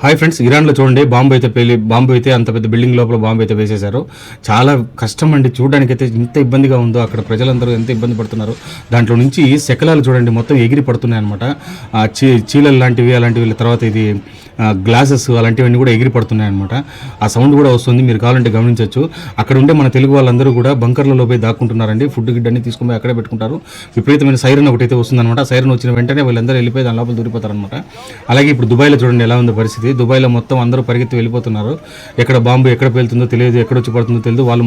Hi friends, ఇరాన్లో చూడండి bomb అయితే అంత పెద్ద బిల్డింగ్ లోపల బాంబు అయితే వేసేశారు. చాలా కష్టం అండి చూడడానికి. అయితే ఇంత ఇబ్బందిగా ఉందో అక్కడ ప్రజలందరూ ఎంత ఇబ్బంది పడుతున్నారు. దాంట్లో నుంచి శకలాలు చూడండి మొత్తం ఎగిరి పడుతున్నాయి అనమాట. చీలలు లాంటివి అలాంటివి, తర్వాత ఇది గ్లాసెస్ అలాంటివన్నీ కూడా ఎగిరి పడుతున్నాయి అనమాట. ఆ సౌండ్ కూడా వస్తుంది, మీరు కావాలంటే గమనించవచ్చు. అక్కడ ఉండే మన తెలుగు వాళ్ళందరూ కూడా బంకర్లలో పోయి దాక్కుంటున్నారండి. ఫుడ్ గిడ్ అన్ని తీసుకుని అక్కడే పెట్టుకుంటారు. విపరీతమైన సైరన్ ఒకటైతే వస్తుందన్నమాట. సైరన్ వచ్చిన వెంటనే వీళ్ళందరూ వెళ్ళిపోయి దాని లోపల దూరిపోతారనమాట. అలాగే ఇప్పుడు దుబాయ్లో చూడండి ఎలా ఉంది పరిస్థితి. దుబాయ్లో మొత్తం అందరూ పరిగెత్తి వెళ్ళిపోతున్నారు. ఎక్కడ బాంబు ఎక్కడ పేలుతుందో తెలియదు, ఎక్కడ వచ్చి పడుతుందో తెలియదు. వాళ్ళు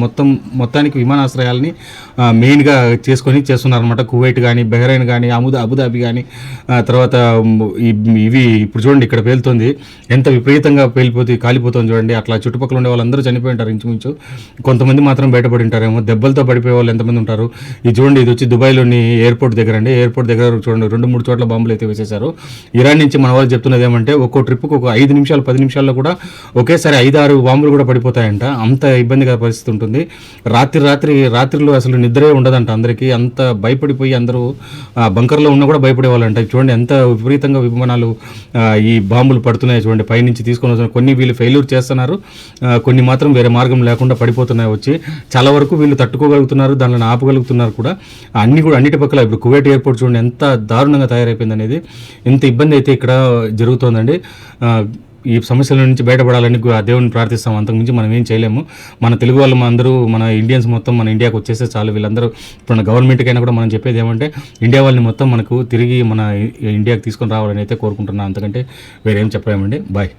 మొత్తానికి విమానాశ్రయాలని మెయిన్గా చేస్తున్నారు అనమాట. కువైట్ కానీ, బహ్రెయిన్ కానీ, అబుదాబి కానీ, తర్వాత ఇవి ఇప్పుడు చూడండి ఇక్కడ పేలుతుంది. ఎంత విపరీతంగా కాలిపోతుంది చూడండి. అట్లా చుట్టుపక్కల ఉండే వాళ్ళందరూ చనిపోయి ఉంటారు ఇంచుమించు. కొంతమంది మాత్రం బయటపడి ఉంటారేమో. దెబ్బలతో పడిపోయే వాళ్ళు ఎంతమంది ఉంటారు. ఇది చూడండి, ఇది వచ్చి దుబాయ్లోని ఎయిర్పోర్ట్ దగ్గర అండి. ఎయిర్పోర్ట్ దగ్గర చూడండి 2-3 చోట్ల బాంబులు అయితే వేసేశారు. ఇరాన్ నుంచి మన వాళ్ళు చెప్తున్నది ఏమంటే ఒక్కో ట్రిప్కు ఒక 5 నిమిషాలు 10 నిమిషాల్లో కూడా ఒకేసారి 5-6 బాంబులు కూడా పడిపోతాయంట. అంత ఇబ్బందిగా పరిస్థితి ఉంటుంది. రాత్రిలో అసలు నిద్రే ఉండదంట అందరికీ. అంత భయపడిపోయి అందరూ బంకర్లో ఉన్నా కూడా భయపడేవాళ్ళంట. చూడండి ఎంత విపరీతంగా విమానాలు ఈ బాంబులు పడుతున్నాయి చూడండి. పైనుంచి తీసుకొని వస్తున్నారు. కొన్ని వీళ్ళు ఫెయిల్యూర్ చేస్తున్నారు, కొన్ని మాత్రం వేరే మార్గం లేకుండా పడిపోతున్నాయి వచ్చి. చాలా వరకు వీళ్ళు తట్టుకోగలుగుతున్నారు, దానిని ఆపగలుగుతున్నారు కూడా. అన్నిటి పక్కల ఇప్పుడు కువైట్ ఎయిర్పోర్ట్ చూడండి ఎంత దారుణంగా తయారైపోయింది అనేది. ఇంత ఇబ్బంది అయితే ఇక్కడ జరుగుతోందండి. ఈ సమస్యల నుంచి బయటపడాలని దేవుని ప్రార్థిస్తాం. అంతకుమించి మనం ఏం చేయలేము. మన తెలుగు వాళ్ళు అందరూ, మన ఇండియన్స్ మొత్తం మన ఇండియాకి వచ్చేస్తే చాలు. వీళ్ళందరూ ఇప్పుడు గవర్నమెంట్కైనా కూడా మనం చెప్పేది ఏమంటే ఇండియా వాళ్ళని మొత్తం మనకు తిరిగి మన ఇండియాకి తీసుకొని రావాలని అయితే కోరుకుంటున్నాం. అంతకంటే వేరేం చెప్పలేమండి. బాయ్.